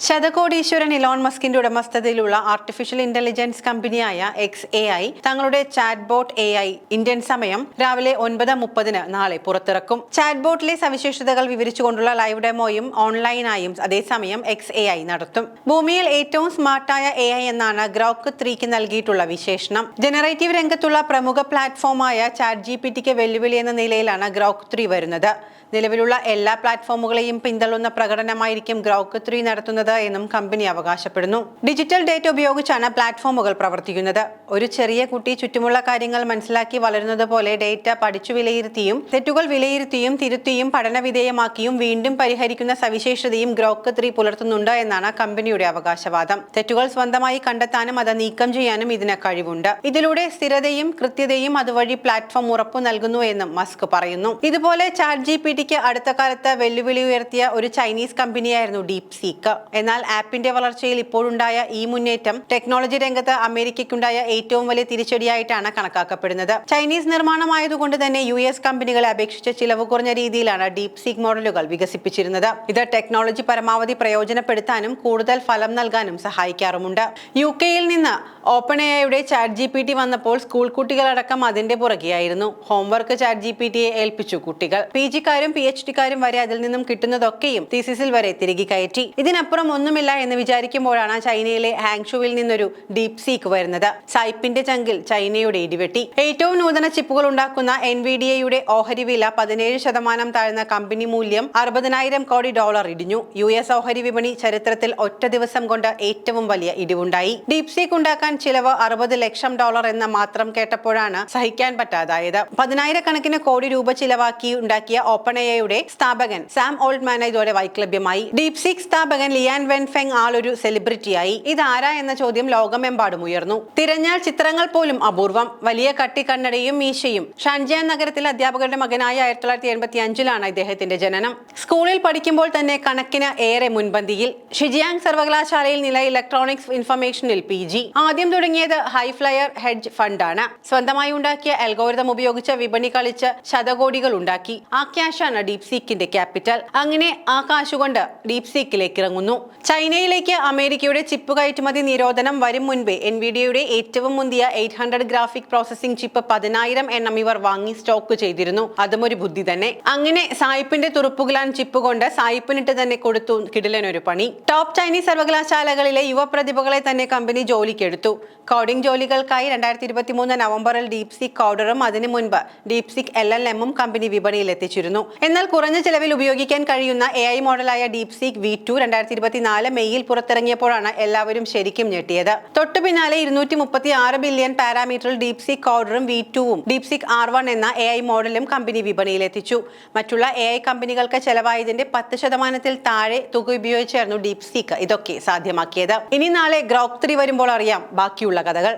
ശതകോടീശ്വരൻ Elon മസ്കിന്റെ ഉടമസ്ഥതയിലുള്ള artificial intelligence കമ്പനിയായ XAI തങ്ങളുടെ ചാറ്റ്ബോട്ട് AI ഇന്ത്യൻ സമയം രാവിലെ 9:30 നാളെ പുറത്തിറക്കും. ചാറ്റ്ബോട്ടിലെ സവിശേഷതകൾ വിവരിച്ചുകൊണ്ടുള്ള ലൈവ് ഡെമോയും ഓൺലൈനായും അതേസമയം XAI നടത്തും. ഭൂമിയിൽ ഏറ്റവും സ്മാർട്ടായ AI എന്നാണ് ഗ്രോക്ക് 3ക്ക് നൽകിയിട്ടുള്ള വിശേഷണം. ജനറേറ്റീവ് രംഗത്തുള്ള പ്രമുഖ പ്ലാറ്റ്ഫോമായ ChatGPTക്ക് വെല്ലുവിളി എന്ന നിലയിലാണ് ഗ്രോക്ക് 3 വരുന്നത്. നിലവിലുള്ള എല്ലാ പ്ലാറ്റ്ഫോമുകളെയും പിന്തള്ളുന്ന പ്രകടനമായിരിക്കും ഗ്രോക്ക് 3 നടത്തുന്നത് എന്നും കമ്പനി അവകാശപ്പെടുന്നു. ഡിജിറ്റൽ ഡേറ്റ ഉപയോഗിച്ചാണ് പ്ലാറ്റ്ഫോമുകൾ പ്രവർത്തിക്കുന്നത്. ഒരു ചെറിയ കുട്ടി ചുറ്റുമുള്ള കാര്യങ്ങൾ മനസ്സിലാക്കി വളരുന്നത് പോലെ ഡേറ്റ പഠിച്ചു വിലയിരുത്തിയും തെറ്റുകൾ വിലയിരുത്തിയും തിരുത്തിയും പഠനവിധേയമാക്കിയും വീണ്ടും പരിഹരിക്കുന്ന സവിശേഷതയും ഗ്രോക്ക് 3 പുലർത്തുന്നുണ്ട് എന്നാണ് കമ്പനിയുടെ അവകാശവാദം. തെറ്റുകൾ സ്വന്തമായി കണ്ടെത്താനും അത് നീക്കം ചെയ്യാനും ഇതിന് കഴിവുണ്ട്. ഇതിലൂടെ സ്ഥിരതയും കൃത്യതയും അതുവഴി പ്ലാറ്റ്ഫോം ഉറപ്പു നൽകുന്നു എന്നും മസ്ക് പറയുന്നു. ഇതുപോലെ ChatGPTക്ക് അടുത്ത കാലത്ത് വെല്ലുവിളി ഉയർത്തിയ ഒരു ചൈനീസ് കമ്പനിയായിരുന്നു DeepSeek. എന്നാൽ ആപ്പിന്റെ വളർച്ചയിൽ ഇപ്പോഴുണ്ടായ ഈ മുന്നേറ്റം ടെക്നോളജി രംഗത്ത് അമേരിക്കയ്ക്കുണ്ടായ ഏറ്റവും വലിയ തിരിച്ചടിയായിട്ടാണ് കണക്കാക്കപ്പെടുന്നത്. ചൈനീസ് നിർമ്മാണമായതുകൊണ്ട് തന്നെ US കമ്പനികളെ അപേക്ഷിച്ച് ചിലവ് കുറഞ്ഞ രീതിയിലാണ് DeepSeek മോഡലുകൾ വികസിപ്പിച്ചിരുന്നത്. ഇത് ടെക്നോളജി പരമാവധി പ്രയോജനപ്പെടുത്താനും കൂടുതൽ ഫലം നൽകാനും സഹായിക്കാറുമുണ്ട്. UK-യിൽ നിന്ന് OpenAIയുടെ ChatGPT വന്നപ്പോൾ സ്കൂൾ കുട്ടികളടക്കം അതിന്റെ പുറകെയായിരുന്നു. ഹോംവർക്ക് ChatGPTയെ ഏൽപ്പിച്ചു കുട്ടികൾ. PG-കാരും PhD-കാരും വരെ അതിൽ നിന്നും കിട്ടുന്നതൊക്കെയും തീസിസിൽ വരെ തിരികെ കയറ്റി. ഇതിനപ്പുറം ഒന്നുമില്ല എന്ന് വിചാരിക്കുമ്പോഴാണ് ചൈനയിലെ ഹാങ്ഷുവിൽ നിന്നൊരു DeepSeek വരുന്നത്. സായിപ്പിന്റെ ചങ്കിൽ ചൈനയുടെ ഇടിവെട്ടി. ഏറ്റവും നൂതന ചിപ്പുകൾ ഉണ്ടാക്കുന്ന NVIDIAയുടെ ഓഹരി വില 17% താഴ്ന്ന കമ്പനി മൂല്യം $60,000 കോടി ഇടിഞ്ഞു. US ഓഹരി വിപണി ചരിത്രത്തിൽ ഒറ്റ ദിവസം കൊണ്ട് ഏറ്റവും വലിയ ഇടിവുണ്ടായി. DeepSeek ഉണ്ടാക്കാൻ ചിലവ് $60 ലക്ഷം എന്ന് മാത്രം കേട്ടപ്പോഴാണ് സഹിക്കാൻ പറ്റാതായത്. 10,000 കോടി രൂപ ചിലവാക്കി ഉണ്ടാക്കിയ OpenAIയുടെ സ്ഥാപകൻ സാം ഓൾട്ട്മാൻ ഇതോടെ വൈക്ലഭ്യമായി. DeepSeek സ്ഥാപകൻ ലിയാൻ വെൻഫെങ് ആളൊരു സെലിബ്രിറ്റിയായി. ഇതാരാ എന്ന ചോദ്യം ലോകമെമ്പാടും ഉയർന്നു. തിരഞ്ഞാൽ ചിത്രങ്ങൾ പോലും അപൂർവം. വലിയ കട്ടിക്കണ്ണടയും മീശയും. ഷാൻജിയാൻ നഗരത്തിലെ അധ്യാപകരുടെ മകനായ 1985-ലാണ് ഇദ്ദേഹത്തിന്റെ ജനനം. സ്കൂളിൽ പഠിക്കുമ്പോൾ തന്നെ കണക്കിന് ഏറെ മുൻപന്തിയിൽ. ഷിജിയാങ് സർവകലാശാലയിൽ നില ഇലക്ട്രോണിക്സ് ഇൻഫർമേഷനിൽ PG. ആദ്യം തുടങ്ങിയത് ഹൈഫ്ലയർ ഹെഡ്ജ് ഫണ്ടാണ്. സ്വന്തമായി ഉണ്ടാക്കിയ അൽഗോരിതം ഉപയോഗിച്ച് വിപണി കളിച്ച് ശതകോടികൾ ഉണ്ടാക്കി. ആ ക്യാഷാണ് DeepSeekന്റെ ക്യാപിറ്റൽ. അങ്ങനെ ആ കാശുകൊണ്ട് DeepSeekലേക്ക് ഇറങ്ങുന്നു. ചൈനയിലേക്ക് അമേരിക്കയുടെ ചിപ്പ് കയറ്റുമതി നിരോധനം വരും മുൻപേ NVIDIAയുടെ ഏറ്റവും മുന്തിയ 800 ഗ്രാഫിക് പ്രോസസിംഗ് ചിപ്പ് 10,000 എണ്ണം ഇവർ വാങ്ങി സ്റ്റോക്ക് ചെയ്തിരുന്നു. അതും ഒരു ബുദ്ധി തന്നെ. അങ്ങനെ സായിപ്പിന്റെ തുറുപ്പുകളാൻ ചിപ്പ് കൊണ്ട് സായിപ്പിനിട്ട് തന്നെ കൊടുത്തു കിടിലനൊരു പണി. ടോപ്പ് ചൈനീസ് സർവകലാശാലകളിലെ യുവപ്രതിഭകളെ തന്നെ കമ്പനി ജോലിക്കെടുത്തു. കോഡിംഗ് ജോലികൾക്കായി 2023 നവംബറിൽ DeepSeek കോഡറും അതിനു മുൻപ് DeepSeek LLM-ഉം കമ്പനി വിപണിയിൽ എത്തിച്ചിരുന്നു. എന്നാൽ കുറഞ്ഞ ചെലവിൽ ഉപയോഗിക്കാൻ കഴിയുന്ന AI മോഡലായ DeepSeek V2 2024 മെയ്യിൽ പുറത്തിറങ്ങിയപ്പോഴാണ് എല്ലാവരും ശരിക്കും ഞെട്ടിയത്. തൊട്ടു പിന്നാലെ 236 ബില്യൺ പാരാമീറ്ററിൽ DeepSeek കോഡറും V2-ഉം DeepSeek R1 എന്ന AI മോഡലും കമ്പനി വിപണിയിൽ എത്തിച്ചു. മറ്റുള്ള AI കമ്പനികൾക്ക് ചെലവായതിന്റെ 10% താഴെ തുക ഉപയോഗിച്ചായിരുന്നു DeepSeek ഇതൊക്കെ സാധ്യമാക്കിയത്. ഇനി നാളെ ഗ്രോക്ക് 3 വരുമ്പോൾ അറിയാം ബാക്കിയുള്ള കഥകൾ.